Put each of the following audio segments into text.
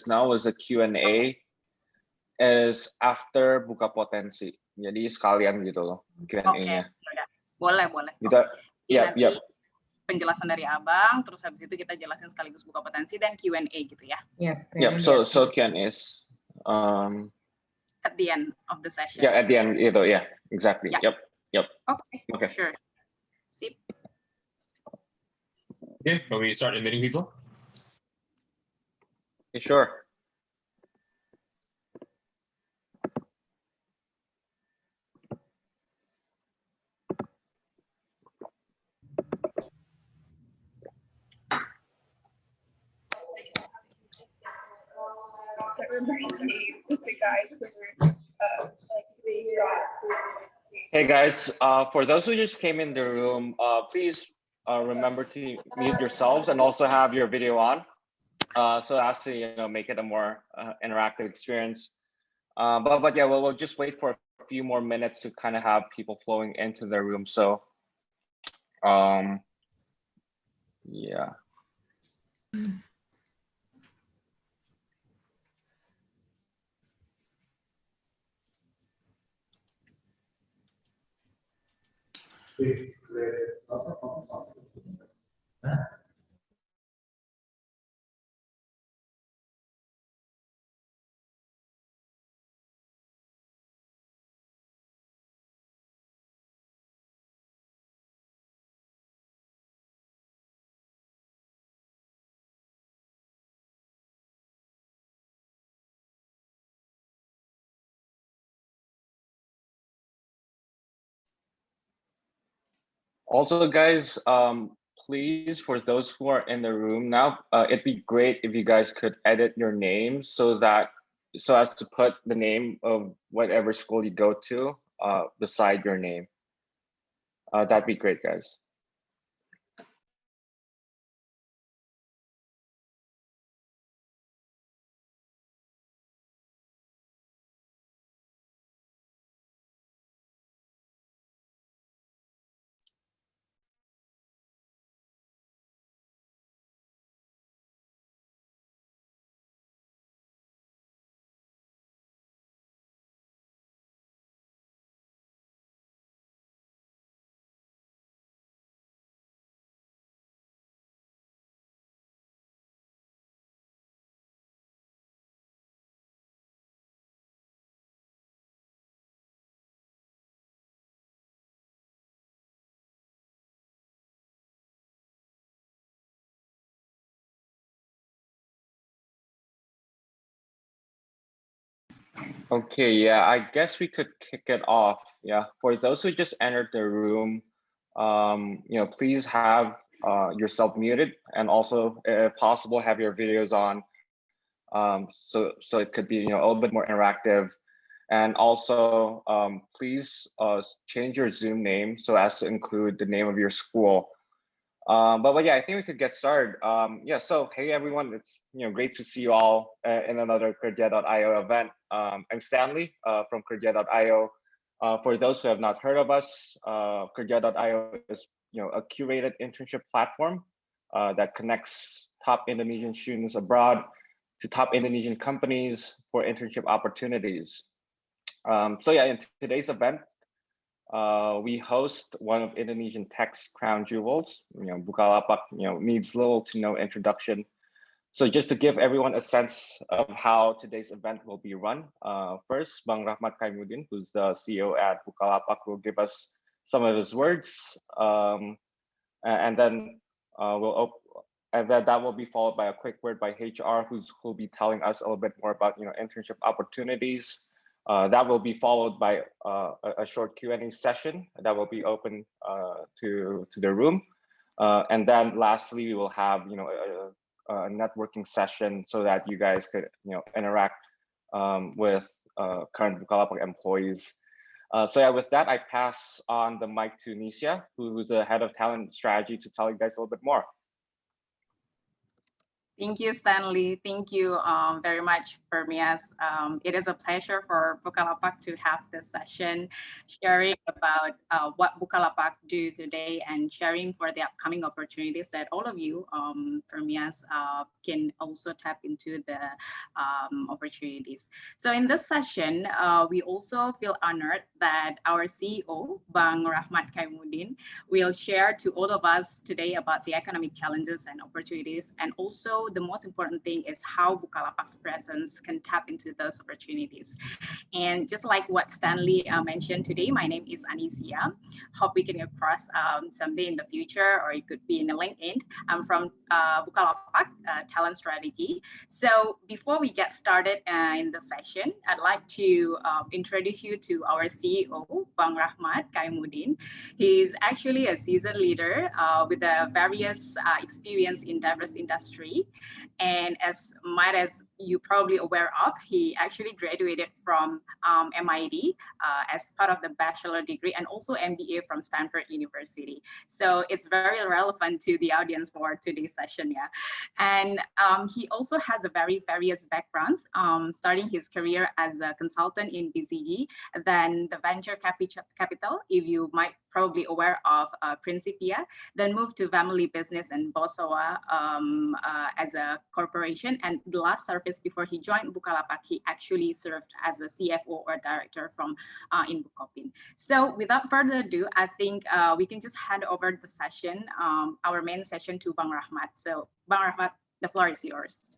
now is a Q&A is after buka potensi. Jadi sekalian gitu loh Q&A-nya. Boleh. Gitu. Nanti penjelasan dari Abang, terus habis itu kita jelasin sekaligus buka potensi dan Q&A gitu ya. Yep. So Q&As at the end of the session. Yeah, at the end gitu. Yeah, exactly. Yeah. Yep. Okay. Sure. Sip. Okay, can we start admitting people? Okay, sure. Hey guys, for those who just came in the room, please remember to mute yourselves and also have your video on, so as to make it a more interactive experience. But yeah, we'll just wait for a few more minutes to kind of have people flowing into the room. So, yeah. Also, guys, please, for those who are in the room now, it'd be great if you guys could edit your names so as to put the name of whatever school you go to beside your name. That'd be great, guys. Okay, yeah, I guess we could kick it off. Yeah, for those who just entered the room, please have yourself muted, and also, if possible, have your videos on, so it could be a little bit more interactive. And also, please change your Zoom name so as to include the name of your school. But yeah, I think we could get started. Yeah, so hey everyone, it's great to see you all in another Kerja.io event. I'm Stanley from Kerja.io. For those who have not heard of us, Kerja.io is a curated internship platform that connects top Indonesian students abroad to top Indonesian companies for internship opportunities. So yeah, in today's event, we host one of Indonesian tech's crown jewels. Bukalapak, needs little to no introduction. So just to give everyone a sense of how today's event will be run, first, Bang Rahmat Kaimuddin, who's the CEO at Bukalapak, will give us some of his words, and then that will be followed by a quick word by HR, who'll be telling us a little bit more about internship opportunities. That will be followed by a short Q&A session that will be open to the room, and then lastly we will have a networking session so that you guys could interact with current Bukalapak employees. So yeah, with that I pass on the mic to Nisha, who's the head of talent strategy, to tell you guys a little bit more. Thank you, Stanley. Thank you very much, Permias. It is a pleasure for Bukalapak to have this session, sharing about what Bukalapak do today and sharing for the upcoming opportunities that all of you, Permias, can also tap into the opportunities. So in this session, we also feel honored that our CEO, Bang Rahmat Kaimuddin, will share to all of us today about the economic challenges and opportunities, and also the most important thing is how Bukalapak's presence can tap into those opportunities. And just like what Stanley mentioned today, my name is Anisia. Hope we can cross someday in the future, or it could be in a LinkedIn. I'm from Bukalapak Talent Strategy. So before we get started in the session, I'd like to introduce you to our CEO, Bang Rahmat Kaimuddin. He's actually a seasoned leader with a various experience in diverse industry. And as you probably aware of, he actually graduated from MIT as part of the bachelor degree and also MBA from Stanford University. So it's very relevant to the audience for today's session, yeah. And he also has a very various backgrounds, starting his career as a consultant in BCG, then the venture capital, if you might probably aware of Principia, then moved to family business and Bosowa as a corporation. And the last service before he joined Bukalapak, he actually served as a CFO or director from in Bukopin. So without further ado, I think we can just hand over the session, our main session, to Bang Rahmat. So Bang Rahmat, the floor is yours.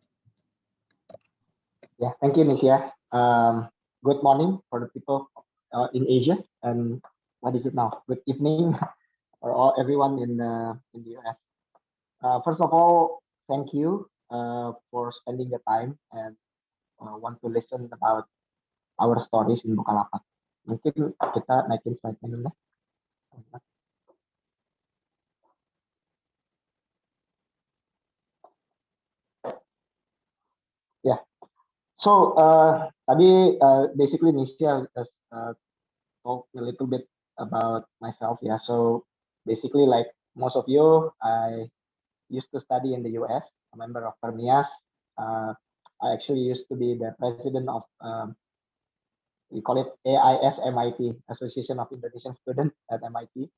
Yeah, thank you, Nisia. Good morning for the people in Asia, and what is it now? Good evening for everyone in the US. First of all, thank you for spending the time and want to listen about our stories in Bukalapak. Mungkin kita naikin slide-nya dulu. Yeah. So tadi basically Nisha has talked a little bit about myself. Yeah. So basically, like most of you, I used to study in the US, a member of Permias. I actually used to be the president of we call it AISMIT, Association of Indonesian Students at MIT,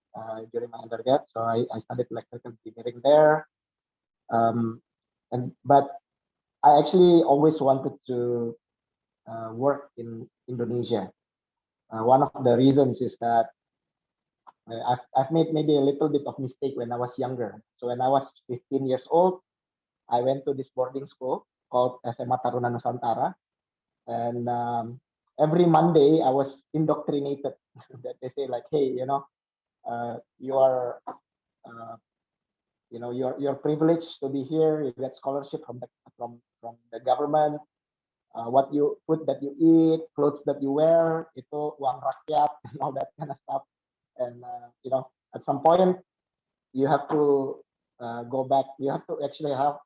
during my undergrad. So I studied electrical engineering there. But I actually always wanted to work in Indonesia. One of the reasons is that I've made maybe a little bit of mistake when I was younger. So when I was 15 years old, I went to this boarding school called SMA Taruna Nusantara. And every Monday I was indoctrinated that they say like, hey, you know, you are, you're privileged to be here. You get scholarship from the government. What you food that you eat, clothes that you wear, itu uang rakyat, and all that kind of stuff. And at some point you have to go back. You have to actually have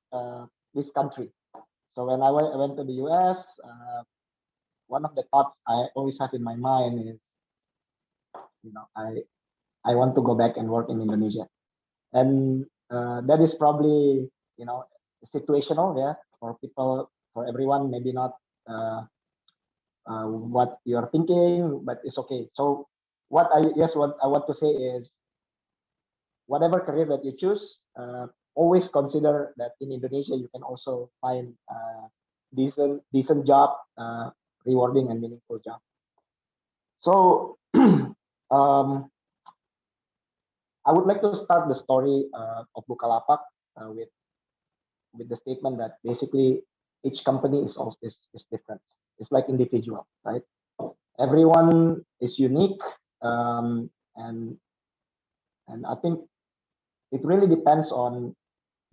this country. So when I went to the US, one of the thoughts I always have in my mind is, I want to go back and work in Indonesia, and that is probably situational, yeah, for people, for everyone, maybe not what you're thinking, but it's okay. So what I want to say is, whatever career that you choose, always consider that in Indonesia you can also find decent job, rewarding and meaningful job. So I would like to start the story of Bukalapak with the statement that basically each company is different. It's like individual, right? Everyone is unique, and I think it really depends on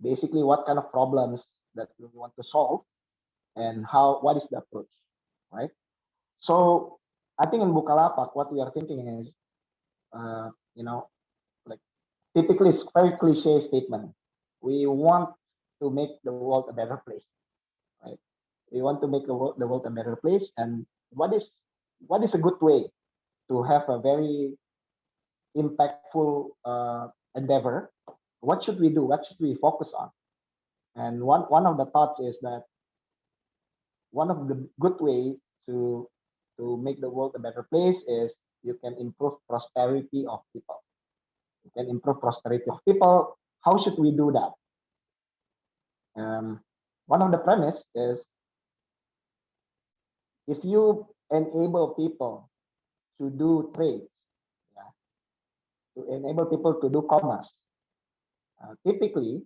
basically what kind of problems that we want to solve and what is the approach, right? So I think in Bukalapak, what we are thinking is, like typically it's very cliche statement. We want to make the world a better place, right? We want to make the world a better place. And what is a good way to have a very impactful endeavor? What should we do? What should we focus on? And one of the thoughts is that one of the good way to make the world a better place is you can improve prosperity of people. You can improve prosperity of people. How should we do that? One of the premise is if you enable people to do trades, yeah, to enable people to do commerce, typically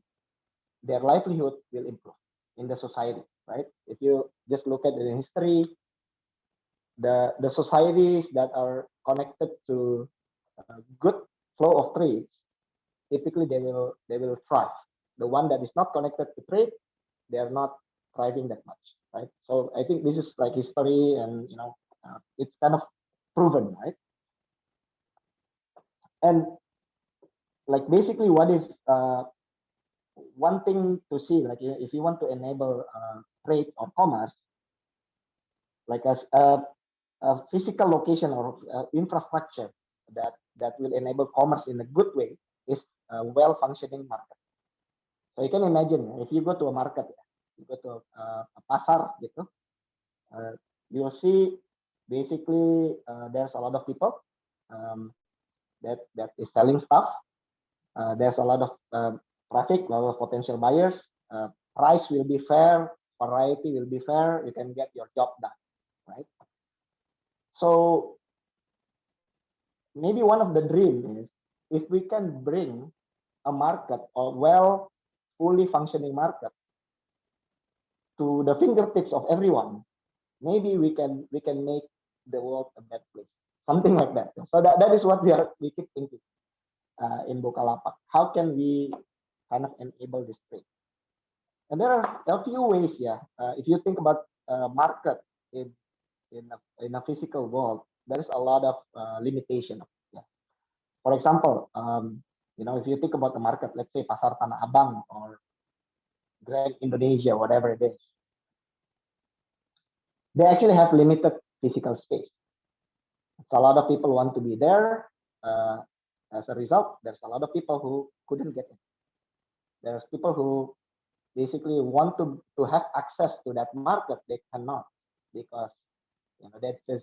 their livelihood will improve in the society, right? If you just look at the history, the societies that are connected to good flow of trades, typically they will thrive. The one that is not connected to trade, they are not thriving that much, right? So I think this is like history, and it's kind of proven, right? And like basically, what is one thing to see, like if you want to enable trade or commerce, like as a physical location or infrastructure that will enable commerce in a good way is a well functioning market. So you can imagine if you go to a market, you go to a pasar gitu, you'll see basically there's a lot of people um, that is selling stuff. There's a lot of traffic, a lot of potential buyers. Price will be fair, variety will be fair. You can get your job done, right? So maybe one of the dream is if we can bring a market or well fully functioning market to the fingertips of everyone, maybe we can make the world a better place, something like that. So that is what we keep thinking in Bukalapak. How can we kind of enable this trade? And there are a few ways, yeah. If you think about market in a physical world, there is a lot of limitation. Yeah. For example, if you think about the market, let's say Pasar Tanah Abang or Grand Indonesia, whatever it is, they actually have limited physical space. So a lot of people want to be there. As a result, there's a lot of people who couldn't get in. There's people who basically want to have access to that market. They cannot because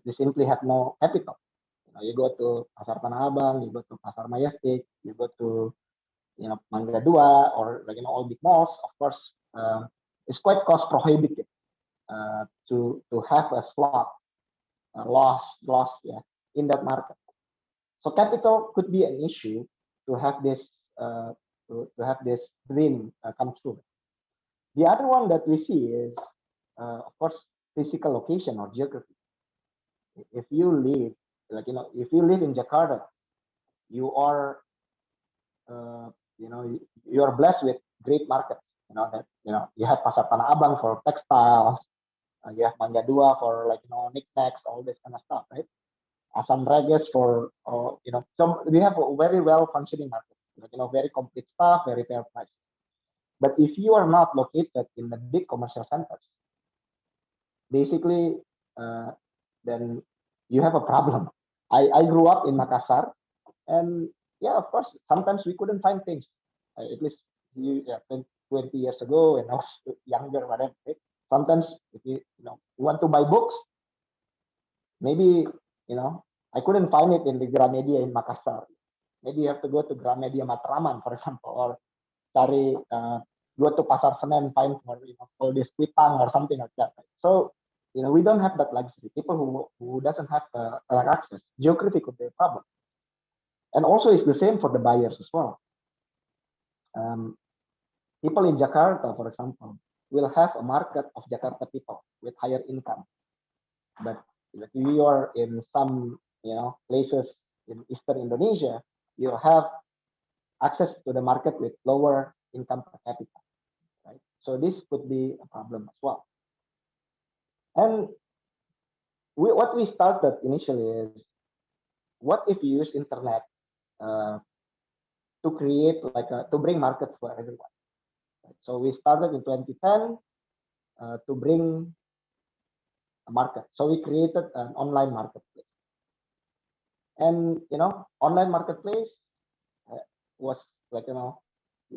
they simply have no capital. You go to Pasar Tanah Abang, you go to Pasar Majestic, you go to Mangga Dua, or all big malls. Of course, it's quite cost prohibitive to have a slot loss yeah, in that market. So capital could be an issue to have this dream come true. The other one that we see is, of course, physical location or geography. If you live, if you live in Jakarta, you are, you are blessed with great markets. You have Pasar Tanah Abang for textiles, you have Mangga Dua for knickknacks, all this kind of stuff, right? Asam Rages for, so we have a very well functioning market, very complete stuff, very fair price. But if you are not located in the big commercial centers, basically, then you have a problem. I grew up in Makassar, and yeah, of course, sometimes we couldn't find things. At least 20 years ago, when I was younger, whatever. Right? Sometimes if you want to buy books, maybe I couldn't find it in the Gramedia in Makassar. Maybe you have to go to Gramedia Matraman, for example, or cari go to Pasar Senen, find for all this Kuitang or something like that. Right? So we don't have that luxury. People who doesn't have access, geography could be a problem. And also it's the same for the buyers as well. People in Jakarta, for example, will have a market of Jakarta people with higher income. But if you are in some places in Eastern Indonesia, you have access to the market with lower income per capita. Right? So this could be a problem as well. And what we started initially is, what if you use internet to create to bring markets for everyone? Right? So we started in 2010 to bring a market. So we created an online marketplace, and online marketplace was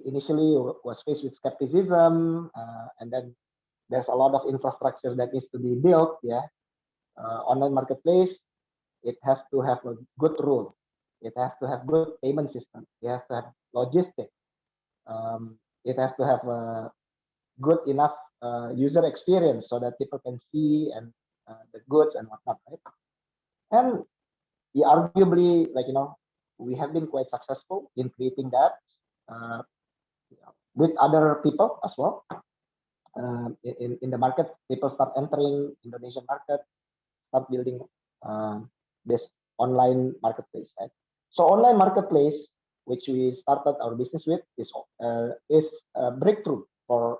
initially was faced with skepticism, and then there's a lot of infrastructure that needs to be built. Yeah, online marketplace, it has to have a good rule. It has to have good payment system. It has to have logistics. It has to have a good enough user experience so that people can see and the goods and whatnot, right? And yeah, arguably, like we have been quite successful in creating that uh, with other people as well. In the market, people start entering Indonesian market, start building this online marketplace, right? So online marketplace, which we started our business with, is a breakthrough for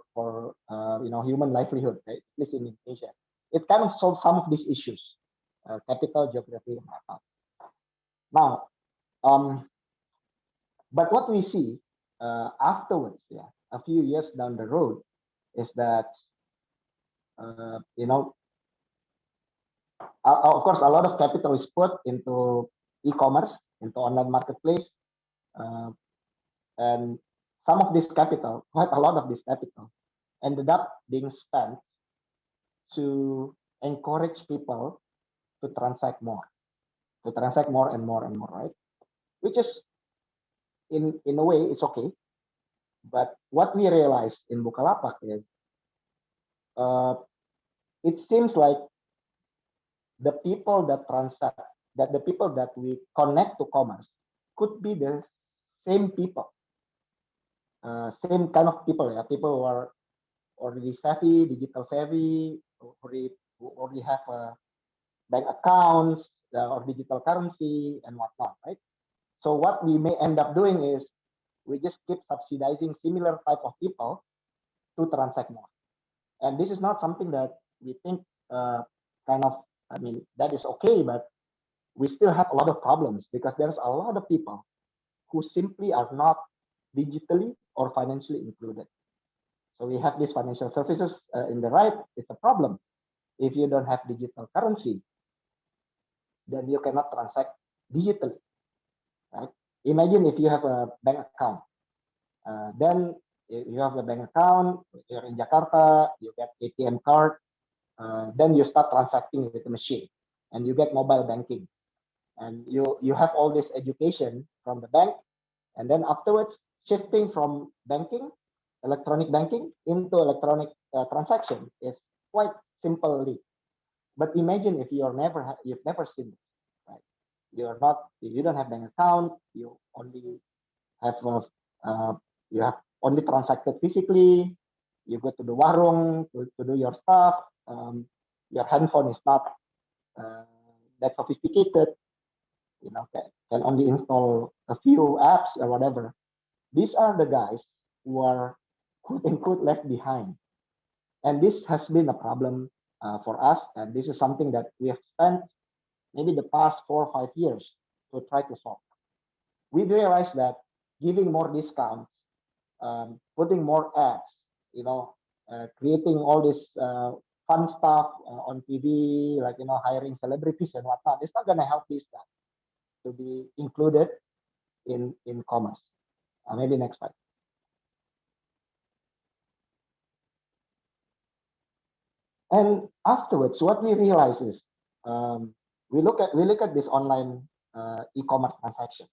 human livelihood, right? At least in Asia, it kind of solves some of these issues, capital, geography, and whatnot. Now, but what we see afterwards, yeah, a few years down the road, is that uh, you know of course, a lot of capital is put into e-commerce, into online marketplace, uh, and some of this capital, quite a lot of this capital, ended up being spent to encourage people to transact more, and more and more, right? Which is in a way it's okay, but what we realized in Bukalapak is uh, it seems like the people that transact, that the people that we connect to commerce could be the same people, same kind of people, yeah, people who are already savvy, digital savvy, who already have bank accounts or digital currency and whatnot, right? So what we may end up doing is we just keep subsidizing similar type of people to transact more. And this is not something that we think kind of, I mean, that is okay, but we still have a lot of problems because there's a lot of people who simply are not digitally or financially included. So we have these financial services in the right. It's a problem. If you don't have digital currency, then you cannot transact digitally, right? Imagine if you have a bank account, then you have a bank account, you're in Jakarta, you get ATM card, then you start transacting with the machine, and you get mobile banking, and you have all this education from the bank, and then afterwards shifting from banking, electronic banking into electronic transaction is quite simply. But imagine if you've never seen this, right? You don't have bank account, you only have uh, you have only transacted physically. You go to the warung to do your stuff. Your handphone is not uh, that sophisticated. Can only install a few apps or whatever. These are the guys who are quote unquote left behind. And this has been a problem for us. And this is something that we have spent maybe the past 4 or 5 years to try to solve. We realized that giving more discounts, putting more ads, creating all this fun stuff on TV, like, hiring celebrities and whatnot, it's not going to help these guys to be included in commerce. Maybe next slide. And afterwards, what we realize is we look at this online e-commerce transaction,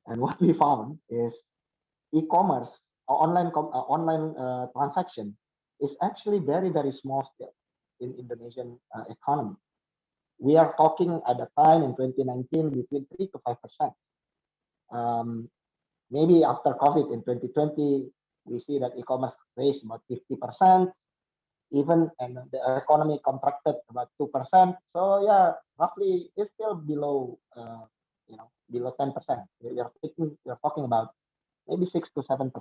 and what we found is e-commerce or online transaction is actually very very small scale in Indonesian economy. We are talking at the time in 2019 between 3 to 5%. Um, Maybe after COVID in 2020, we see that e-commerce raised about 50%. Even and the economy contracted about 2%. So yeah, roughly it's still below 10%. You're talking about maybe 6 to 7%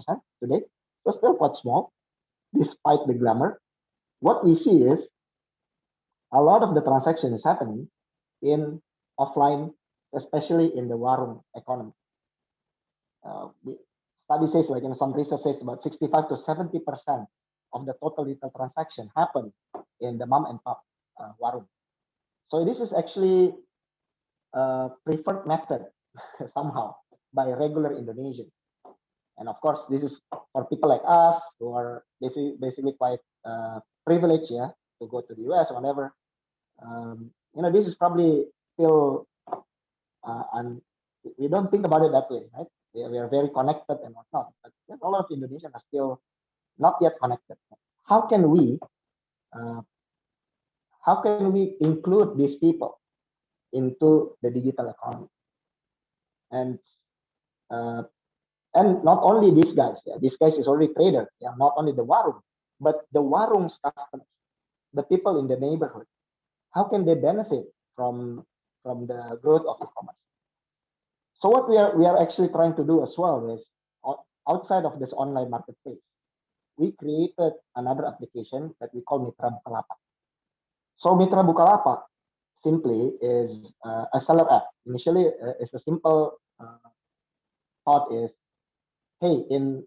today. So still quite small, despite the glamour. What we see is a lot of the transaction is happening in offline, especially in the warung economy. The study says, like some research says, about 65 to 70% of the total retail transaction happen in the mom and pop warung. So this is actually a preferred method somehow by regular Indonesian. And of course, this is for people like us who are basically quite privileged, yeah, to go to the US or whatever. This is probably still, and we don't think about it that way, right? We are very connected and whatnot, but there's a lot of Indonesians are still not yet connected. How can we, uh, how can we include these people into the digital economy? And uh, and not only these guys, yeah, these guys is already trader, yeah, not only the warung, but the warung's customers, the people in the neighborhood. How can they benefit from the growth of e-commerce? So what we are actually trying to do as well is outside of this online marketplace, we created another application that we call Mitra Bukalapak. So Mitra Bukalapak simply is a seller app. Initially, it's a simple thought is, hey, in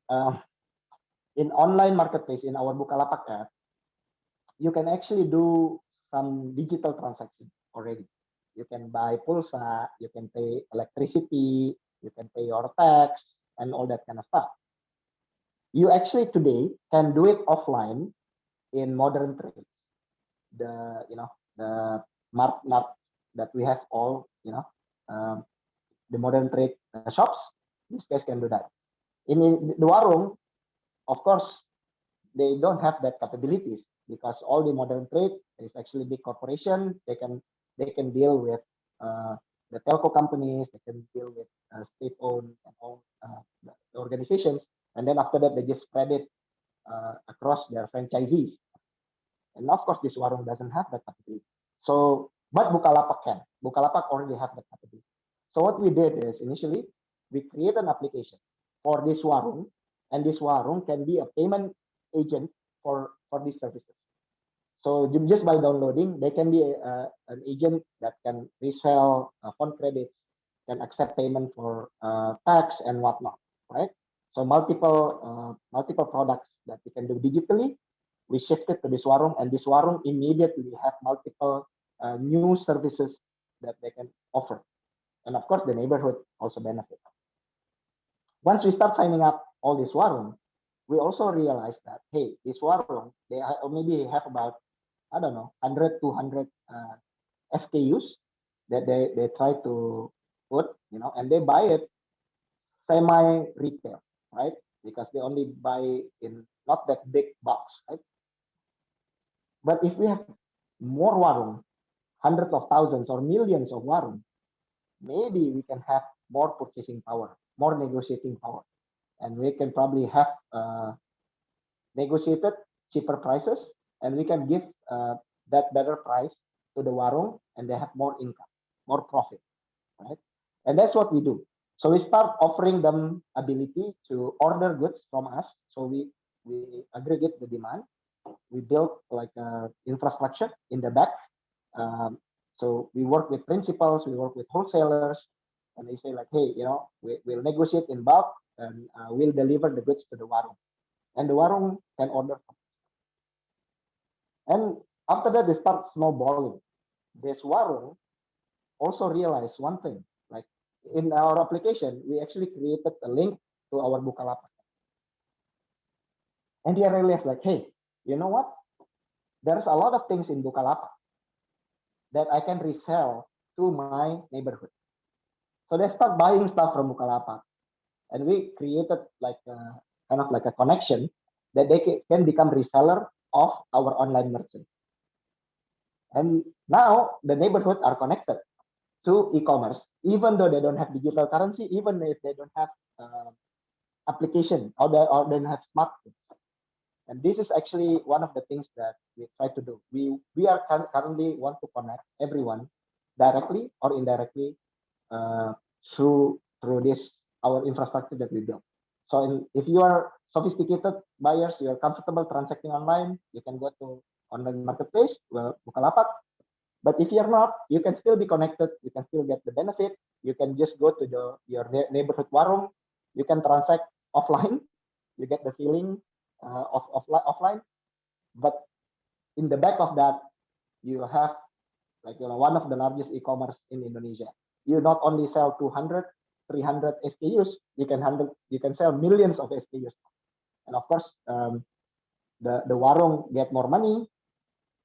online marketplace in our Bukalapak app, you can actually do some digital transaction already. You can buy pulsa, you can pay electricity, you can pay your tax, and all that kind of stuff. You actually today can do it offline in modern trade. The mart that we have all, the modern trade shops, these guys can do that. In the warung, of course, they don't have that capabilities because all the modern trade is actually big corporation. They can deal with the telco companies. They can deal with state-owned and all the organizations, and then after that they just spread it across their franchisees. And of course, this warung doesn't have that capability. So, but Bukalapak can. Bukalapak already have that capability. So what we did is initially we create an application for this warung, and this warung can be a payment agent for these services. So just by downloading, they can be an agent that can resell phone credits, can accept payment for tax and whatnot, right? So multiple products that we can do digitally. We shifted to this warung, and this warung immediately have multiple new services that they can offer, and of course the neighborhood also benefit. Once we start signing up all this warung, we also realize that hey, this warung maybe have about, I don't know, 100 200 SKUs that they try to put, and they buy it semi retail, right? Because they only buy in not that big box, right? But if we have more warung, hundreds of thousands or millions of warung, maybe we can have more purchasing power, more negotiating power, and we can probably have negotiated cheaper prices, and we can give that better price to the warung, and they have more income, more profit, right? And that's what we do. So we start offering them ability to order goods from us. So we aggregate the demand. We build like infrastructure in the back. So we work with principals, we work with wholesalers, and they say like, hey, we'll negotiate in bulk, and we'll deliver the goods to the warung, and the warung can order. And after that, they start snowballing. This warung also realized one thing, like in our application, we actually created a link to our Bukalapak. And they realized like, hey, you know what? There's a lot of things in Bukalapak that I can resell to my neighborhood. So they start buying stuff from Bukalapak. And we created like kind of like a connection that they can become reseller of our online merchants. And now the neighborhoods are connected to e-commerce, even though they don't have digital currency, even if they don't have application or they don't have smartphones. And this is actually one of the things that we try to do. We are currently want to connect everyone directly or indirectly through this our infrastructure that we built. So if you are sophisticated buyers, you are comfortable transacting online, you can go to online marketplace, Bukalapak. But if you're not, you can still be connected. You can still get the benefit. You can just go to your neighborhood warung. You can transact offline. You get the feeling of offline. But in the back of that, you have like one of the largest e-commerce in Indonesia. You not only sell 200 300 SKUs, you can sell millions of SKUs, and of course, the warung get more money,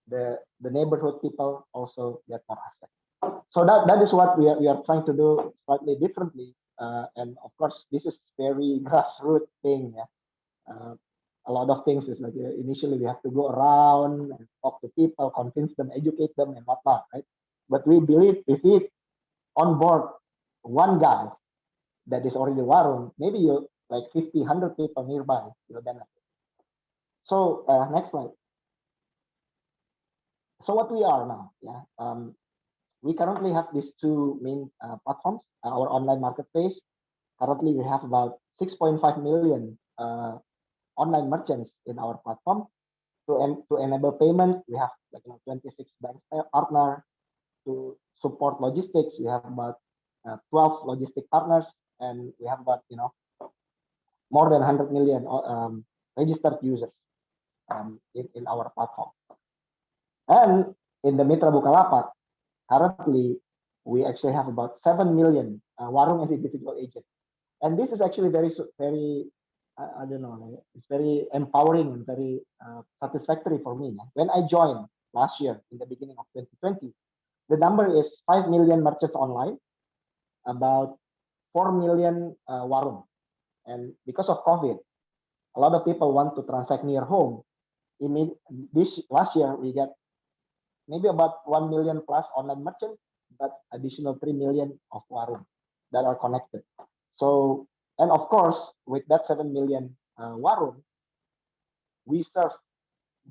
the neighborhood people also get more access. So that is what we are trying to do slightly differently, and of course, this is very grassroots thing. Yeah? A lot of things is like initially we have to go around and talk to people, convince them, educate them, and whatnot, right? But we believe if we on board one guy that is already warung, maybe you like 50, 100 people nearby, you'll benefit. So next slide. So what we are now, yeah. We currently have these two main platforms. Our online marketplace. Currently, we have about 6.5 million online merchants in our platform. To enable payment, we have like 26 bank partner. To support logistics, we have about 12 logistic partners, and we have about more than 100 million registered users in our platform. And in the Mitra Bukalapak, currently we actually have about 7 million warung and individual agents, and this is actually very I don't know, it's very empowering and very satisfactory for me. When I joined last year in the beginning of 2020, the number is 5 million merchants online, about 4 million warung, and because of COVID, a lot of people want to transact near home. This last year we get maybe about 1 million plus online merchants, but additional 3 million of warung that are connected. So, and of course, with that 7 million warung, we serve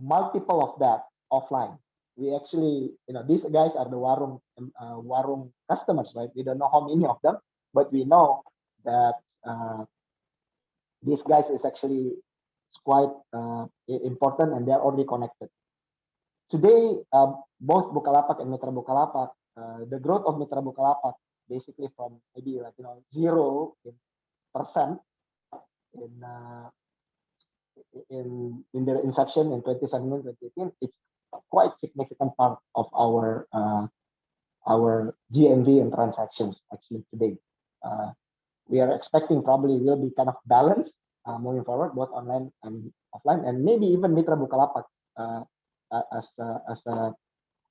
multiple of that offline. We actually, these guys are the warung customers, right? We don't know how many of them, but we know that these guys is actually quite important, and they're already connected. Today, both Bukalapak and Mitra Bukalapak, the growth of Mitra Bukalapak, basically from maybe 0% in their inception in 2017, 2018, it's quite significant part of our GMV and transactions actually today. We are expecting probably will be kind of balanced moving forward, both online and offline, and maybe even Mitra Bukalapak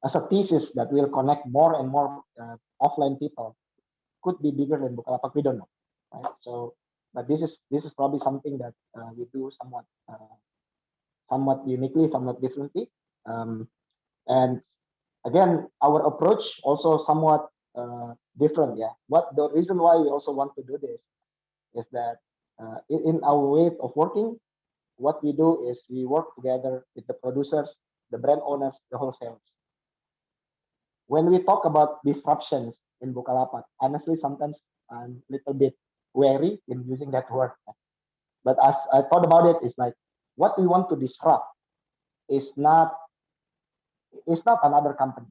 as a thesis that will connect more and more offline people could be bigger than Bukalapak. We don't know, right? So, but this is probably something that we do somewhat uniquely, somewhat differently, and again, our approach also somewhat different. Yeah, what the reason why we also want to do this is that in our way of working, what we do is we work together with the producers, the brand owners, the wholesalers. When we talk about disruptions in Bukalapak, honestly, sometimes I'm a little bit wary in using that word. But as I thought about it, it's like what we want to disrupt is not another company.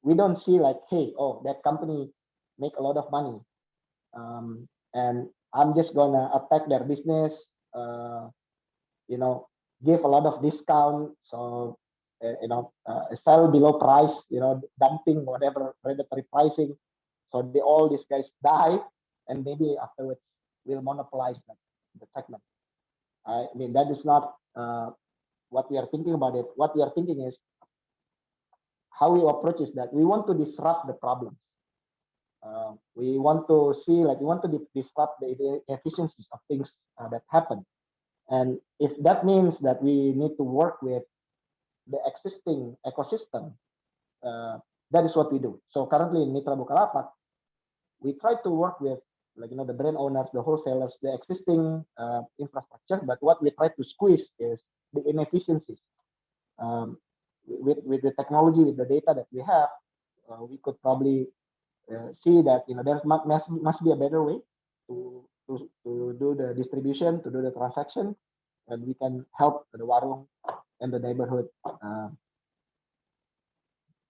We don't see like, hey, oh, that company make a lot of money, and I'm just gonna attack their business, give a lot of discount, so sell below price, dumping whatever predatory pricing, so all these guys die, and maybe afterwards will monopolize the segment. I mean, that is not what we are thinking about it. What we are thinking is how we approach is that we want to disrupt the problems. We want to see, like, we want to disrupt the efficiencies of things that happen. And if that means that we need to work with the existing ecosystem, that is what we do. So currently in Mitra Bukalapak, we try to work with, like, the brand owners, the wholesalers, the existing infrastructure. But what we try to squeeze is the inefficiencies. With the technology, with the data that we have, we could probably see that there must be a better way to do the distribution, to do the transaction, and we can help the warung and the neighborhood,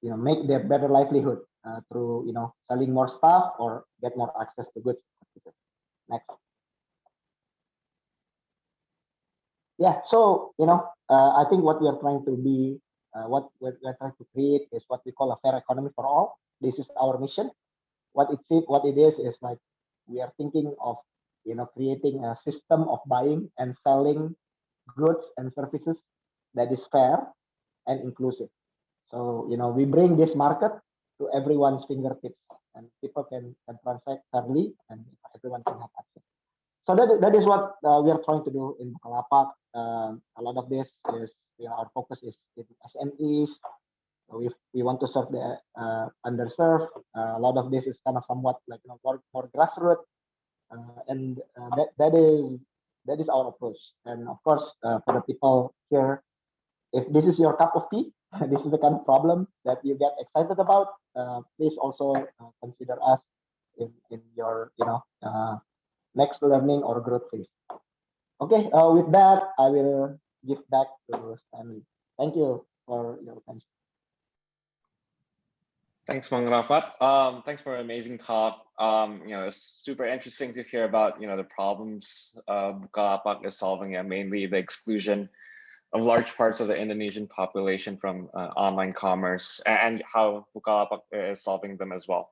make their better livelihood through selling more stuff or get more access to goods. Next. Yeah, so I think what we are trying to be, what we're trying to create is what we call a fair economy for all. This is our mission. What it is like we are thinking of, creating a system of buying and selling goods and services that is fair and inclusive. So, we bring this market to everyone's fingertips, and people can transact fairly, and everyone can have access. So that is what we are trying to do in Bukalapak. A lot of this is, our focus is in SMEs. So we want to serve the underserved. A lot of this is kind of somewhat like, more grassroots, and that is our approach. And of course, for the people here, if this is your cup of tea, this is the kind of problem that you get excited about, please also consider us in your next learning or growth phase. Okay, with that, I will give back to Stanley. Thank you for your attention. Thanks, Mang Rapat. Thanks for an amazing talk. It's super interesting to hear about, the problems Bukalapak is solving, and mainly the exclusion of large parts of the Indonesian population from online commerce, and how Bukalapak is solving them as well.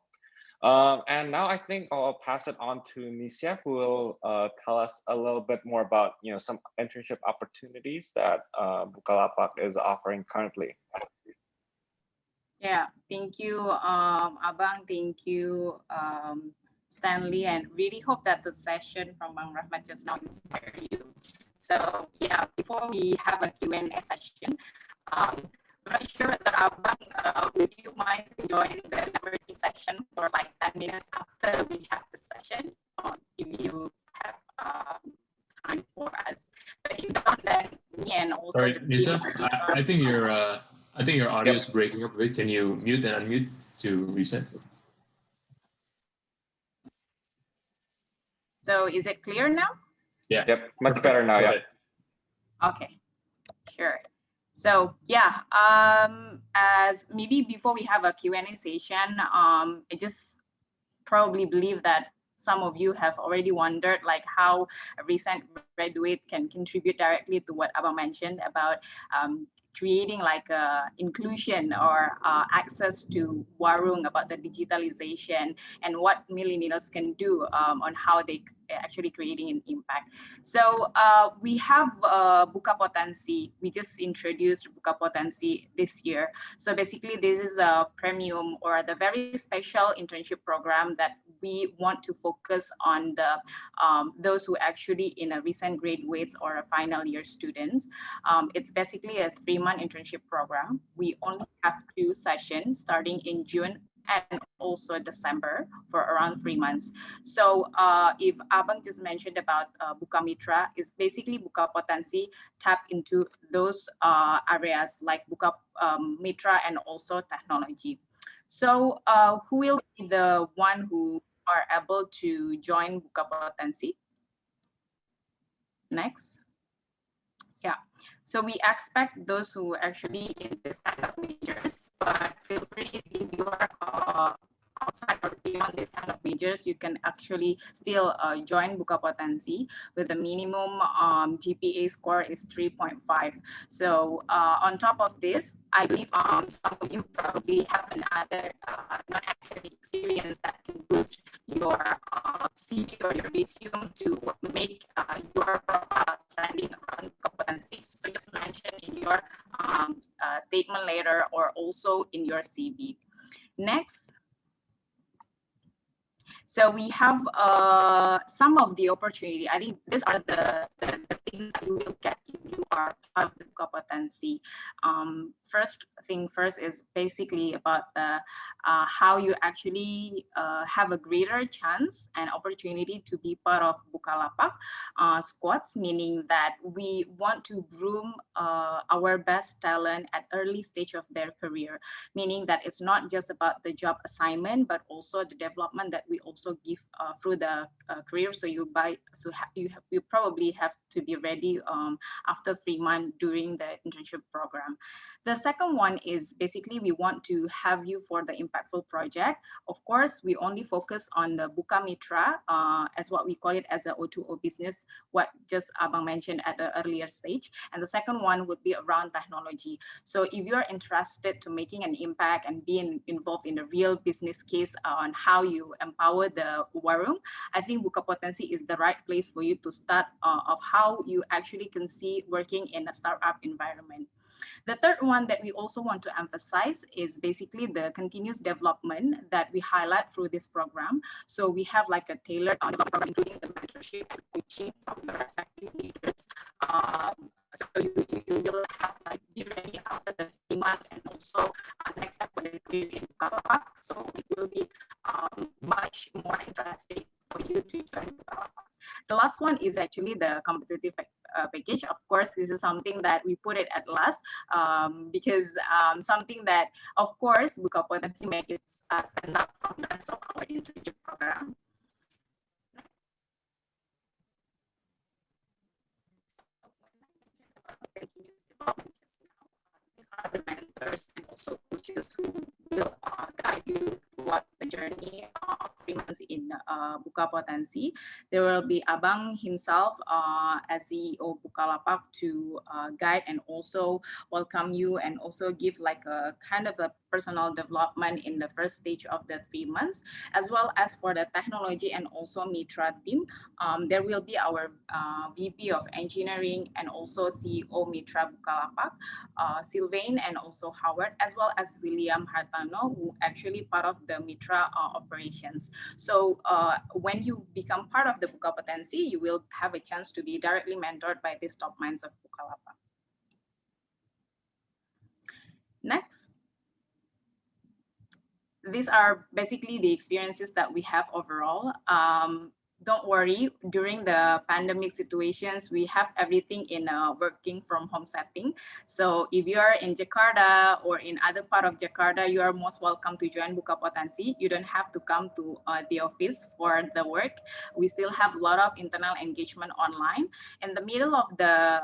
And now I think I'll pass it on to Nisha, who will tell us a little bit more about, some internship opportunities that Bukalapak is offering currently. Yeah, thank you, Abang. Thank you, Stanley, and really hope that the session from Bang Rahmat just now inspired you. So yeah, before we have a Q&A session, I'm not sure that Abang, would you mind joining the networking section for like 10 minutes after we have the session, if you have time for us. But if not, then me and also Sorry, Nisha, I think your audio is breaking up a bit. Can you mute and unmute to reset? So is it clear now? Yeah. Yep, much better now. Yeah. Okay, sure. So yeah, as maybe before we have a Q&A session, I just probably believe that some of you have already wondered like how a recent graduate can contribute directly to what Abang mentioned about creating like inclusion or access to Warung, about the digitalization and what millennials can do on how they actually creating an impact. So we have Buka Potensi. We just introduced Buka Potensi this year. So basically this is a premium or the very special internship program that we want to focus on the those who actually in a recent graduates or a final year students. It's basically a 3-month internship program. We only have 2 sessions starting in June and also December for around 3 months. So if Abang just mentioned about Buka Mitra, is basically Buka Potensi tap into those areas like Buka Mitra and also technology. So who will be the one who are able to join Buka Potensi? Next. Yeah, so we expect those who actually in this kind of majors, but feel free if you are outside or beyond this kind of majors, you can actually still join Buka Potensi with the minimum GPA score is 3.5. So on top of this, I believe some of you probably have another non-academic experience that can boost your CV or your resume to make your profile standing around competencies. So just mention in your statement later or also in your CV. Next. So we have some of the opportunity. I think these are the things that you will get if you are part of the competency. First thing first is basically about the how you actually have a greater chance and opportunity to be part of Bukalapak squads, meaning that we want to groom our best talent at early stage of their career, meaning that it's not just about the job assignment, but also the development that we also give through the career. So you probably have to be ready after 3 months during the internship program. The second one is basically we want to have you for the impactful project. Of course, we only focus on the Buka Mitra as what we call it as a O2O business, what just Abang mentioned at the earlier stage. And the second one would be around technology. So if you're interested to making an impact and being involved in the real business case on how you empower empower the warung, I think Bukapotensi is the right place for you to start of how you actually can see working in a startup environment. The third one that we also want to emphasize is basically the continuous development that we highlight through this program. So we have like a tailored development program, including the mentorship and coaching from the respective leaders. So you will have like be ready after the 3 months, and also next step for the career in Bukalapak. So it will be much more interesting for you to join Bukalapak. The last one is actually the competitive package. Of course, this is something that we put it at last because something that, of course, Bukapotensi make it stand out from the rest of our internship program. These are the mentors and also coaches who will guide you throughout the journey of 3 months in Bukapotensi. There will be Abang himself as CEO Bukalapak to guide and also welcome you and also give like a kind of a personal development in the first stage of the 3 months, as well as for the technology and also Mitra team. There will be our VP of engineering and also CEO Mitra Bukalapak, Sylvain and also Howard, as well as William Hartano, who actually part of the Mitra operations. So when you become part of the Bukapotensi, you will have a chance to be directly mentored by these top minds of Bukalapak. Next. These are basically the experiences that we have overall. Don't worry, during the pandemic situations, we have everything in a working from home setting. So if you are in Jakarta or in other part of Jakarta, you are most welcome to join Bukapotensi. You don't have to come to the office for the work. We still have a lot of internal engagement online. In the middle of the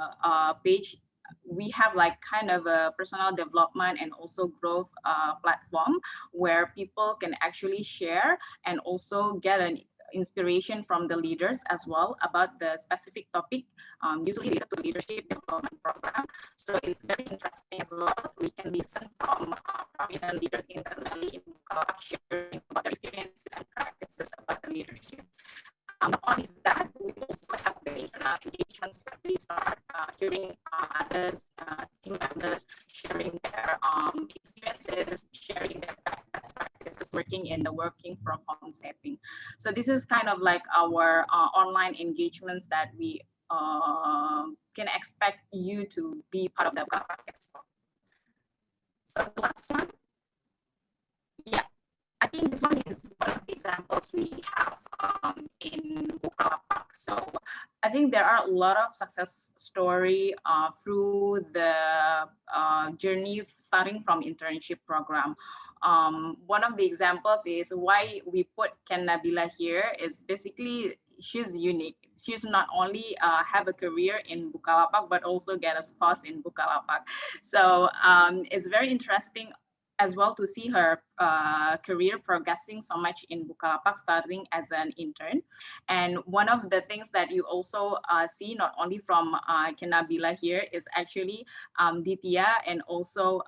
page, we have like kind of a personal development and also growth platform where people can actually share and also get an inspiration from the leaders as well about the specific topic, usually related to leadership development program. So it's very interesting as well. We can listen from prominent leaders internally in Bukalapak sharing about their experiences and practices about the leadership. Not only that, we also have the internal engagements where we start hearing others, team members sharing their experiences, sharing their best practices working in the working from home setting. So this is kind of like our online engagements that we can expect you to be part of the Bukalapak as well. So the last one, yeah. I think this one is one of the examples we have in Bukalapak. So I think there are a lot of success story through the journey starting from internship program. One of the examples is why we put Ken Nabila here is basically she's unique. She's not only have a career in Bukalapak, but also get a spouse in Bukalapak. So it's very interesting as well to see her career progressing so much in Bukalapak, starting as an intern. And one of the things that you also see not only from Kenabila here is actually Ditya and also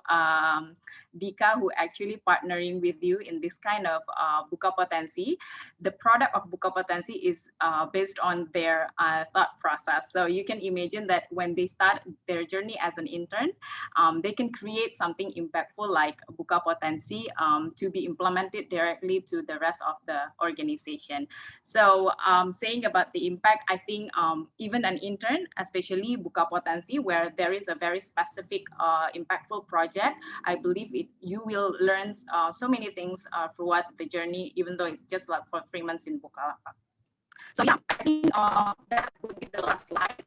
Dika, who actually partnering with you in this kind of Bukapotensi. The product of Bukapotensi is based on their thought process. So you can imagine that when they start their journey as an intern, they can create something impactful like Bukapotensi to be implemented directly to the rest of the organization. So saying about the impact, I think even an intern, especially Bukapotensi, where there is a very specific impactful project, I believe you will learn so many things throughout the journey, even though it's just like for 3 months in Bukalapak. So yeah, I think that would be the last slide.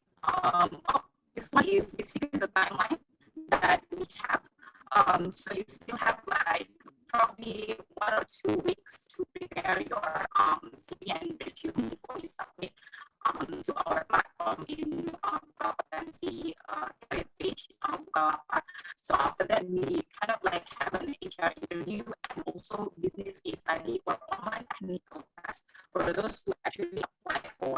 This one is basically the timeline that we have. So you still have like probably 1 or 2 weeks to prepare your CV and resume before you submit to our platform in Bukapotensi career page Bukalapak. So after that, we kind of like have an HR interview and also business case study or online technical test for those who actually apply for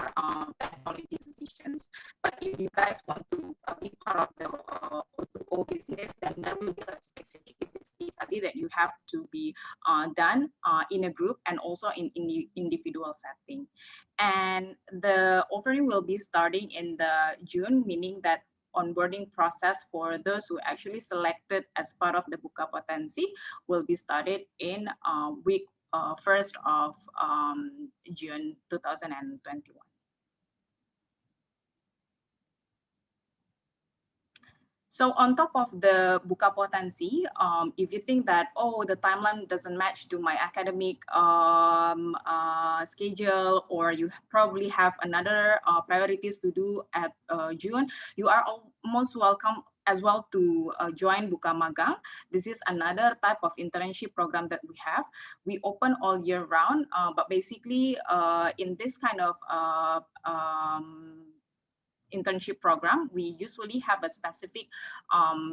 technology positions. But if you guys want to be part of the O2O business, then there will be a specific business case study that you have to be done in a group and also in individual setting. And the offering will be starting in the June, meaning that onboarding process for those who actually selected as part of the Buka Potensi will be started in week 1st of June 2021. So on top of the Buka Potensi, if you think that, oh, the timeline doesn't match to my academic schedule, or you probably have another priorities to do at June, you are most welcome as well to join Buka Magang. This is another type of internship program that we have. We open all year round, but basically in this kind of internship program, we usually have a specific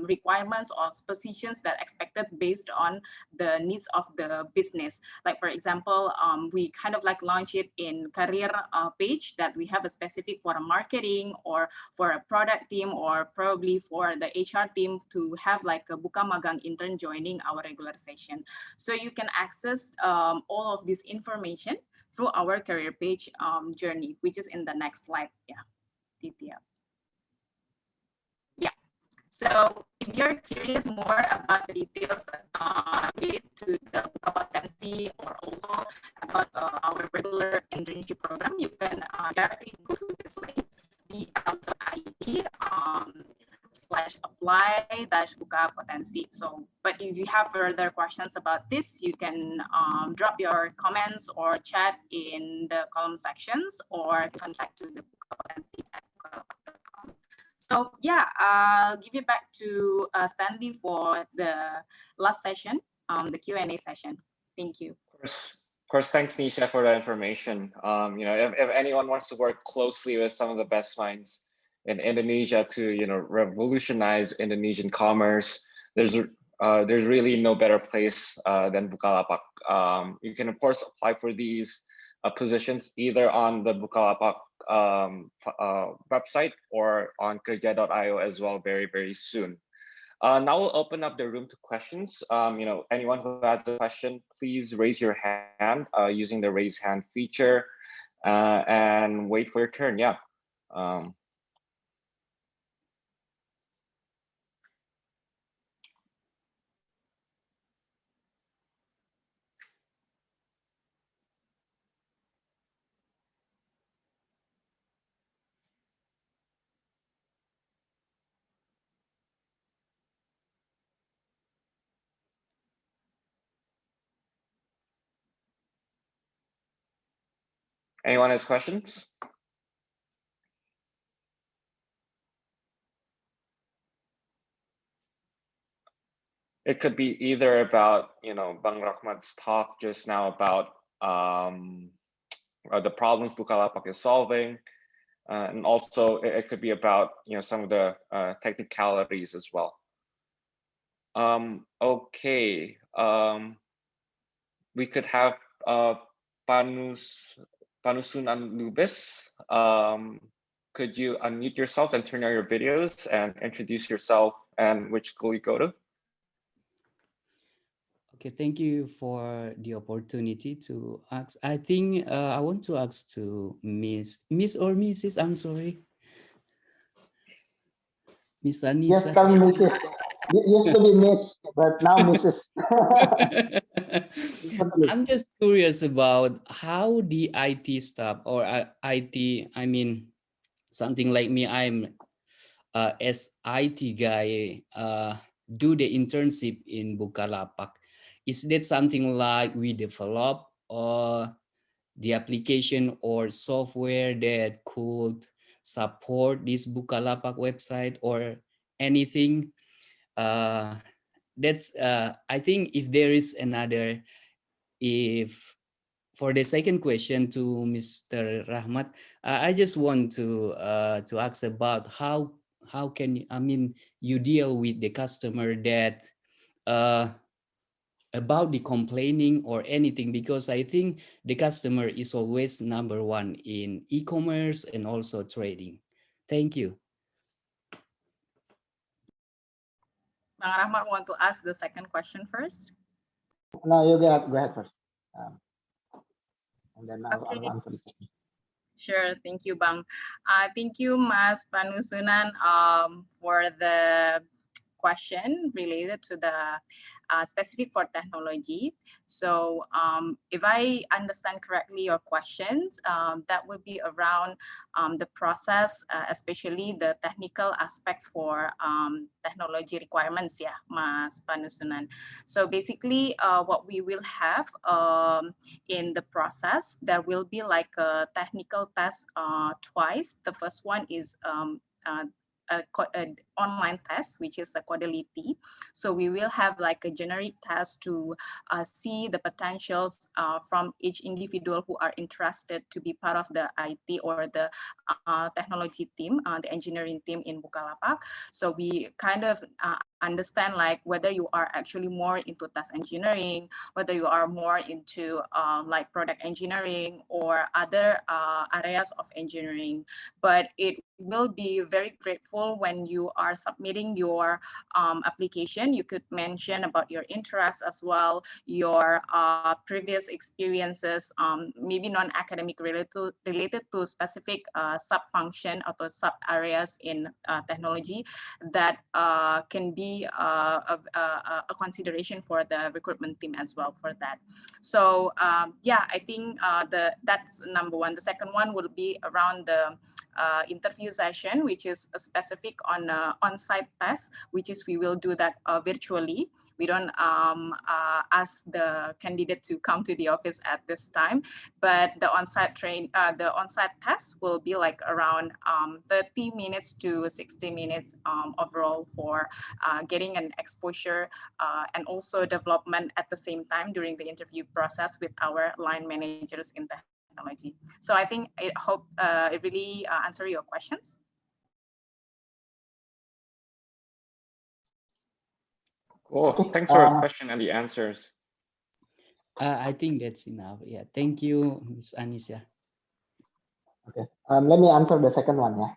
requirements or positions that expected based on the needs of the business. Like for example, we kind of like launch it in career page that we have a specific for a marketing or for a product team or probably for the HR team to have like a Buka Magang intern joining our regular session. So you can access all of this information through our career page journey, which is in the next slide. Yeah. Yeah, so if you're curious more about the details related to the competency or also about our regular internship program, you can directly go to this link, bl.id /apply-buka potensi. So, but if you have further questions about this, you can drop your comments or chat in the column sections or contact to the Buka Potensi at bukalapak.com. So yeah, I'll give it back to Stanley for the last session, the Q&A session. Thank you. Of course, thanks, Nisha, for that information. You know, if anyone wants to work closely with some of the best minds in Indonesia to, you know, revolutionize Indonesian commerce, there's really no better place than Bukalapak. You can of course apply for these positions either on the Bukalapak website or on kerja.io as well very soon. Now we'll open up the room to questions. You know, anyone who has a question, please raise your hand using the raise hand feature and wait for your turn. Yeah. Anyone has questions? It could be either about, you know, Bang Rahmat's talk just now about the problems Bukalapak is solving, and also it could be about, you know, some of the technicalities as well. Okay, we could have Panusunan Lubis. Could you unmute yourself and turn on your videos and introduce yourself and which school you go to? Okay, thank you for the opportunity to ask. I think I want to ask to Miss or Mrs. I'm sorry. Miss Anissa. Yes, come Mrs. Used to be Miss, but now Mrs. I'm just curious about how the IT staff or IT, I mean, something like me, I'm as IT guy, do the internship in Bukalapak. Is that something like we develop or the application or software that could support this Bukalapak website or anything? That's I think if there is another, if for the second question to Mr. Rahmat, I just want to ask about how can you, I mean, you deal with the customer that about the complaining or anything, because I think the customer is always number one in e-commerce and also trading. Thank you. Bang Rahmat want to ask the second question first? no, you go ahead first. And then I'll Okay. answer the second. Sure, thank you, Bang. Thank you, Mas Panusunan, for the question related to the specific for technology. So if I understand correctly your questions, that would be around the process, especially the technical aspects for technology requirements, yeah, Mas Panusunan. So basically what we will have in the process, there will be like a technical test twice. The first one is an online test, which is a quality. So we will have like a generic test to see the potentials from each individual who are interested to be part of the IT or the technology team, the engineering team in Bukalapak. So we kind of understand like whether you are actually more into test engineering, whether you are more into like product engineering or other areas of engineering. But it will be very grateful when you are submitting your application. You could mention about your interests as well, your previous experiences, maybe non-academic related to specific sub-function or sub-areas in technology that can be a consideration for the recruitment team as well for that. So yeah, I think that's number one. The second one will be around the interview session, which is specific on on-site test, which is we will do that virtually. We don't ask the candidate to come to the office at this time, but the on-site test will be like around 30 minutes to 60 minutes overall for getting an exposure and also development at the same time during the interview process with our line managers in technology. So I think I hope it really answer your questions. Cool. Okay, Thanks for the question and the answers. I think that's enough. Yeah, thank you, Ms. Anisha. Okay, let me answer the second one. Yeah,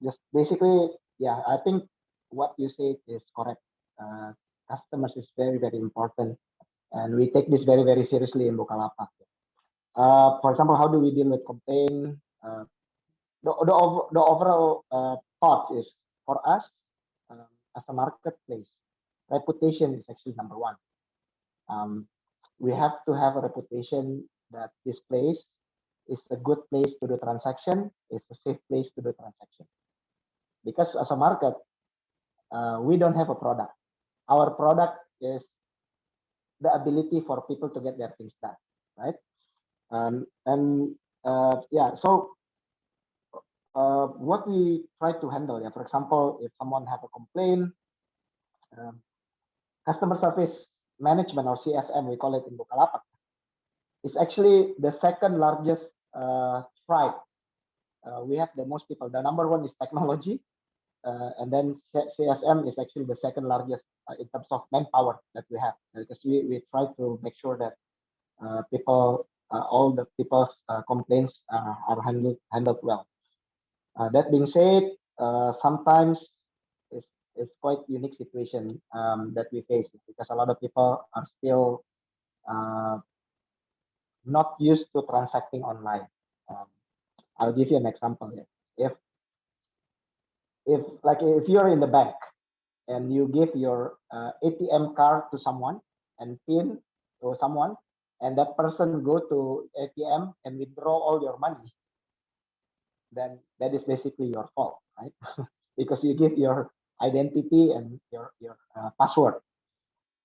just basically, yeah, I think what you said is correct. Customers is very, very important, and we take this very, very seriously in Bukalapak. For example, how do we deal with complaint? The overall thought is for us as a marketplace, reputation is actually number one. We have to have a reputation that this place is a good place to do transaction, it's a safe place to do transaction. Because as a market, we don't have a product. Our product is the ability for people to get their things done, right? Yeah, so what we try to handle, yeah, for example, if someone have a complaint, customer service management or CSM, we call it in Bukalapak, is actually the second largest tribe. We have the most people. The number one is technology, and then CSM is actually the second largest in terms of manpower that we have, because we try to make sure that all the people's complaints are handled well. That being said, sometimes it's quite unique situation that we face, because a lot of people are still not used to transacting online. I'll give you an example here. If you're in the bank and you give your ATM card to someone and PIN to someone, and that person go to ATM and withdraw all your money, then that is basically your fault, right? Because you give your identity and your password.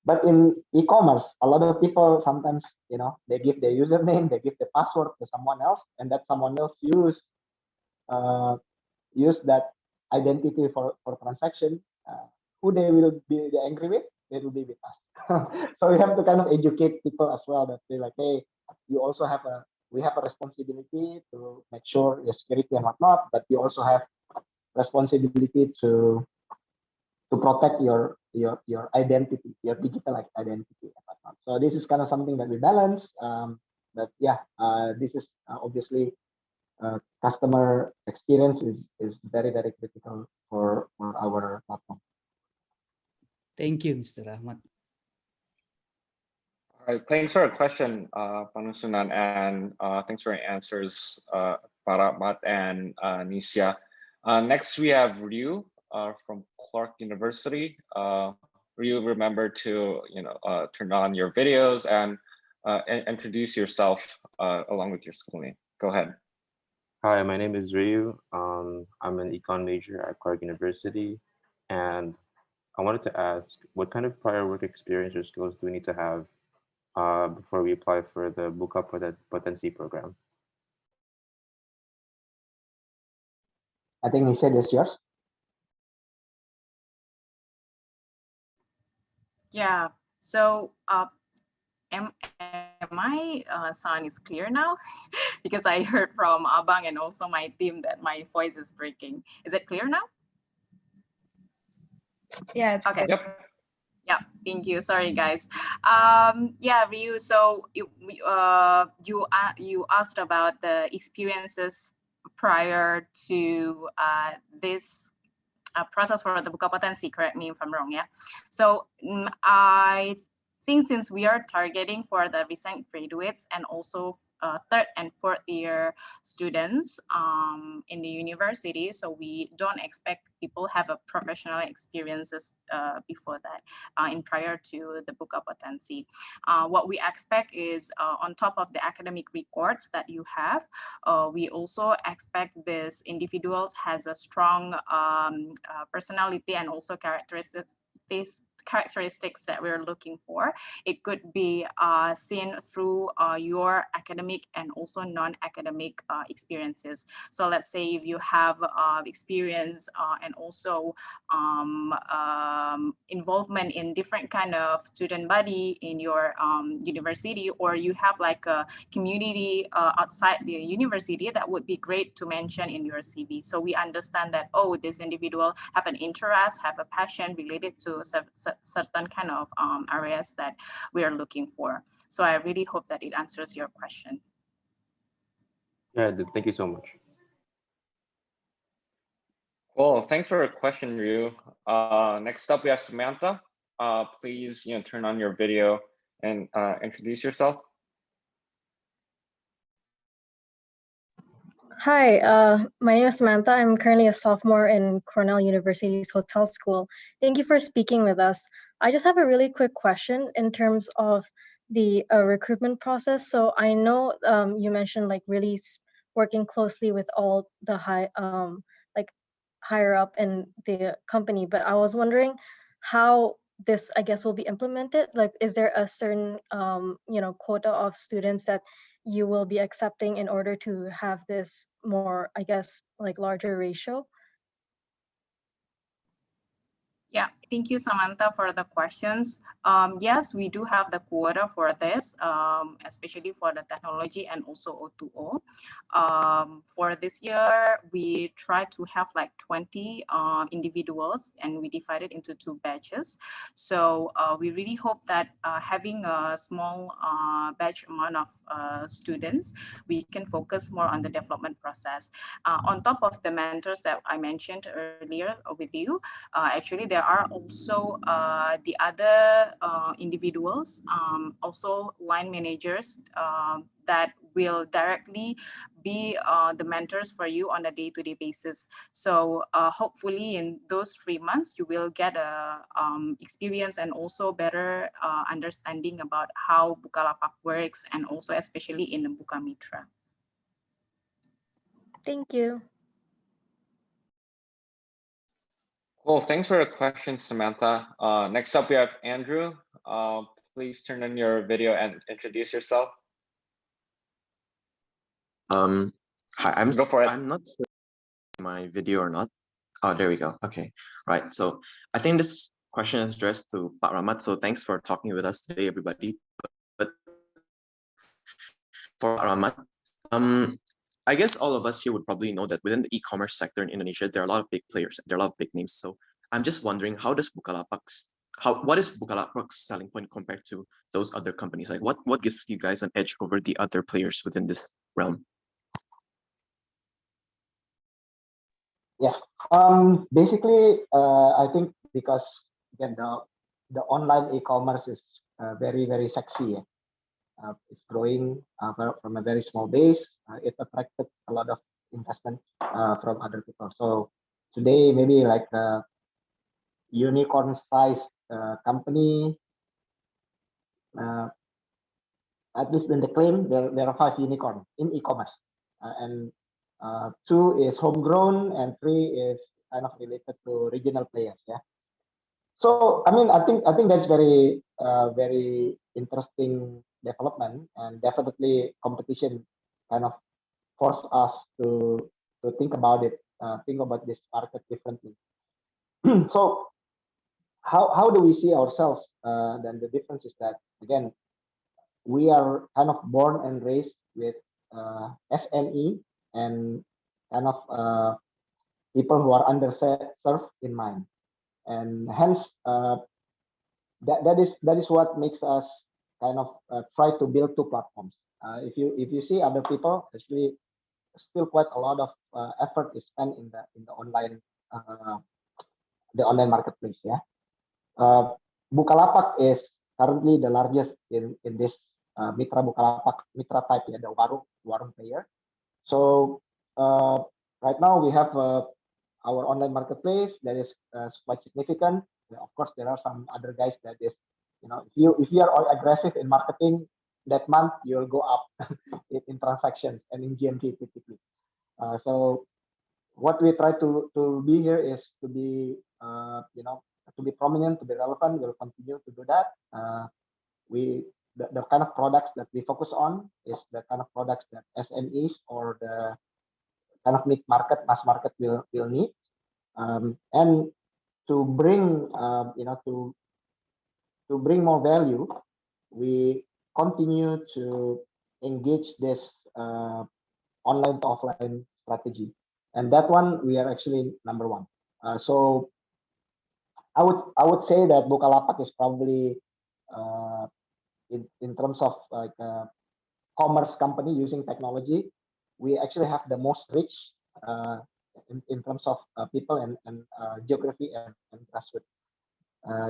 But in e-commerce, a lot of people sometimes, they give their username, they give the password to someone else, and that someone else use that identity for transaction. Who they will be angry with? They will be with us. So we have to kind of educate people as well, that they like, hey, we have a responsibility to make sure your security and whatnot, but we also have responsibility to protect your identity, your digital identity and whatnot. So this is kind of something that we balance. But yeah, this is obviously customer experience is very, very critical for our platform. Thank you, Mr. Rahmat. All right, thanks for your question, Panusunan, and thanks for your answers, Paramat and Nisha. Next, we have Ryu from Clark University. Ryu, remember to turn on your videos and introduce yourself along with your school name. Go ahead. Hi, my name is Ryu. I'm an econ major at Clark University, and I wanted to ask, what kind of prior work experience or skills do we need to have before we apply for the Buka Potency program? I think Nisha, this is yours. Yeah. So, am my sound is clear now? Because I heard from Abang and also my team that my voice is breaking. Is it clear now? Yeah, it's Okay. good. Yep. Yeah, thank you. Sorry, guys. Yeah, Ryu. So you asked about the experiences prior to this process for the Buka Potency. Correct me if I'm wrong. Yeah. So I think since we are targeting for the recent graduates and also third and fourth year students in the university, so we don't expect people have a professional experiences before that in prior to the Buka Potency. What we expect is on top of the academic records that you have, we also expect this individuals has a strong personality and also characteristics that we're looking for. It could be seen through your academic and also non-academic experiences. So let's say if you have experience and also involvement in different kind of student body in your university, or you have like a community outside the university, that would be great to mention in your CV. So we understand that, oh, this individual have an interest, have a passion related to certain kind of areas that we are looking for. So I really hope that it answers your question. Yeah, thank you so much. Cool. Thanks for your question, Ryu. Next up, we have Samantha. Please, turn on your video and introduce yourself. Hi, my name is Samantha. I'm currently a sophomore in Cornell University's Hotel School. Thank you for speaking with us. I just have a really quick question in terms of the recruitment process. So I know you mentioned like really working closely with all the higher up in the company, but I was wondering how this, I guess, will be implemented. Like, is there a certain quota of students that you will be accepting in order to have this more, I guess, like larger ratio? Yeah, thank you, Samantha, for the questions. Yes, we do have the quota for this, especially for the technology and also O2O. For this year, we try to have like 20 individuals, and we divided into 2 batches. So we really hope that having a small batch amount of students, we can focus more on the development process. On top of the mentors that I mentioned earlier with you, actually there are also the other individuals, also line managers that will directly be the mentors for you on a day-to-day basis. So hopefully in those 3 months, you will get a experience and also better understanding about how Bukalapak works, and also especially in the Buka Mitra. Thank you. Cool. Thanks for the question, Samantha. Next up, we have Andrew. Please turn on your video and introduce yourself. Hi, Go for it. I'm not sure my video or not. Oh, there we go. Okay, right. So I think this question is addressed to Pak Rahmat. So thanks for talking with us today, everybody. But for Pak Rahmat, I guess all of us here would probably know that within the e-commerce sector in Indonesia, there are a lot of big players. There are a lot of big names. So I'm just wondering, what is Bukalapak's selling point compared to those other companies? Like, what gives you guys an edge over the other players within this realm? Yeah. Basically, I think because again the online e-commerce is very sexy. it's growing from a very small base. It attracted a lot of investment from other people. So today, maybe like a unicorn-sized company. At least in the claim, there are 5 unicorns in e-commerce, and 2 is homegrown, and 3 is kind of related to regional players. Yeah. So I mean, I think that's very interesting development, and definitely competition kind of force us to think about it, think about this market differently. So how do we see ourselves? Then the difference is that again, we are kind of born and raised with SME and kind of people who are underserved in mind, and hence that is what makes us kind of try to build 2 platforms. If you see other people, actually, still quite a lot of effort is spent in uh, the online marketplace. Yeah. Bukalapak is currently the largest in this Mitra Bukalapak Mitra type, yeah, the warung player. So right now we have our online marketplace that is quite significant. Of course, there are some other guys that is, if you are all aggressive in marketing that month, you'll go up in transactions and in GMV typically. So what we try to be here is to be to be prominent, to be relevant. We'll continue to do that. The kind of products that we focus on is the kind of products that SMEs or the kind of mid market, mass market will need, and to bring to bring more value, we continue to engage this online to offline strategy, and that one we are actually number 1. So I would say that Bukalapak is probably in terms of like a commerce company using technology, we actually have the most reach in terms of people and geography and grassroots.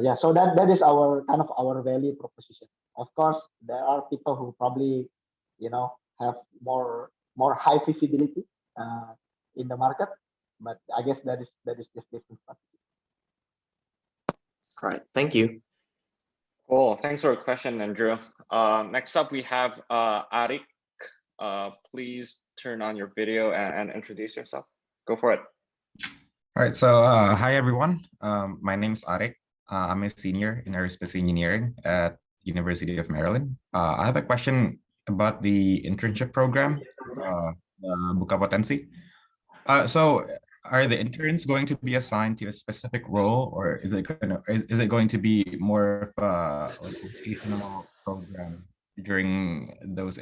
Yeah, so that is our kind of our value proposition. Of course, there are people who probably have more high visibility in the market, but I guess that is just different strategy. All right, thank you. Cool. Thanks for the question, Andrew. Next up, we have Arik. Please turn on your video and introduce yourself. Go for it. All right. So hi, everyone. My name is Arik. I'm a senior in aerospace engineering at University of Maryland. I have a question about the internship program, Bukapotensi. So are the interns going to be assigned to a specific role, or is it going to be more of a vocational program during those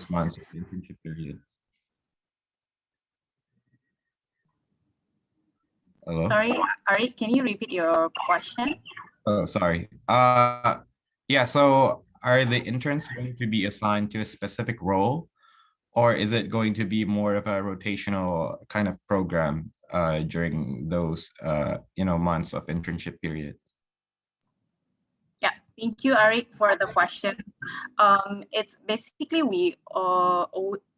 months of the internship period? Hello? Sorry, Arik, can you repeat your question? Oh, sorry. Yeah, so are the interns going to be assigned to a specific role, or is it going to be more of a rotational kind of program during those months of internship period? Yeah, thank you, Arik, for the question. It's basically we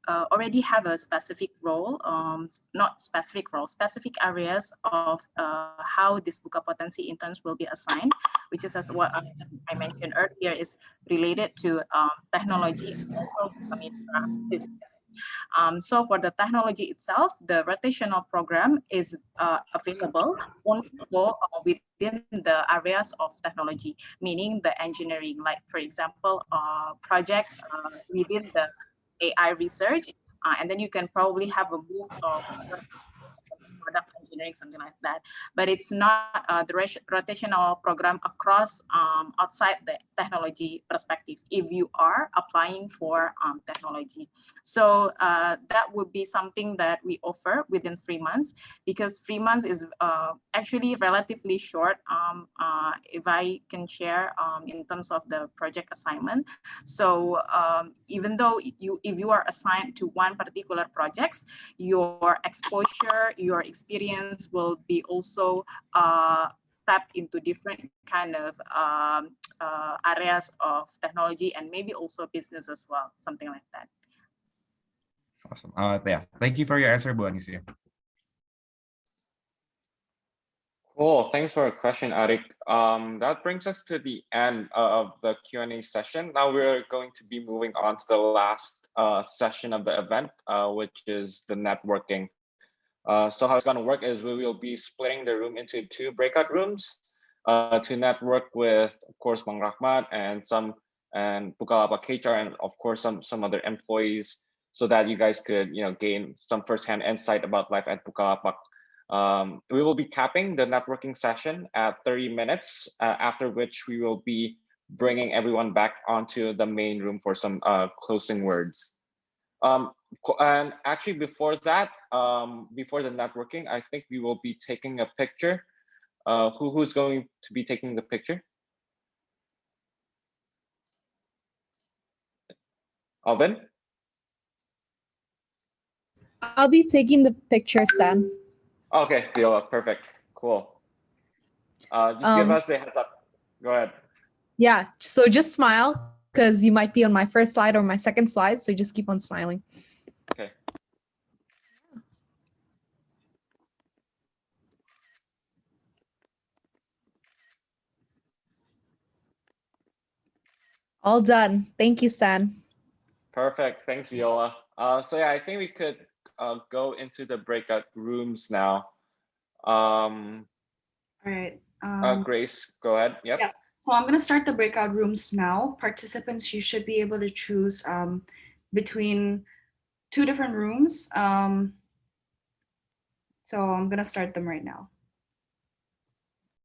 already have a specific role, not specific role, specific areas of how this Bukapotensi interns will be assigned, which is as what I mentioned earlier, is related to technology and also business. So for the technology itself, the rotational program is available only for within the areas of technology, meaning the engineering, like for example, project within the AI research, and then you can probably have a move of product engineering, something like that. But it's not the rotational program across outside the technology perspective if you are applying for technology. So that would be something that we offer within 3 months, because 3 months is actually relatively short, if I can share in terms of the project assignment. So even though if you are assigned to one particular project, your exposure, your experience will be also tap into different kind of areas of technology and maybe also business as well, something like that. Awesome. Yeah, thank you for your answer, Bu Anisia. Cool. Thanks for your question, Arik. That brings us to the end of the Q&A session. Now we're going to be moving on to the last session of the event, which is the networking. So how it's going to work is we will be splitting the room into 2 breakout rooms to network with, of course, Bang Rahmat and Bukalapak HR, and of course some other employees, so that you guys could gain some firsthand insight about life at Bukalapak. We will be capping the networking session at 30 minutes, after which we will be bringing everyone back onto the main room for some closing words. And actually before that, before the networking, I think we will be taking a picture. Who's going to be taking the picture? Alvin? I'll be taking the picture, Stan. Okay, Viola, perfect, cool. Just give us the heads up. Go ahead. Yeah, so just smile because you might be on my first slide or my second slide, so just keep on smiling. Okay. All done. Thank you, Stan. Perfect. Thanks, Viola. So yeah, I think we could go into the breakout rooms now. All right. Grace, go ahead. Yep. Yes. So I'm going to start the breakout rooms now. Participants, you should be able to choose between 2 different rooms. So I'm going to start them right now.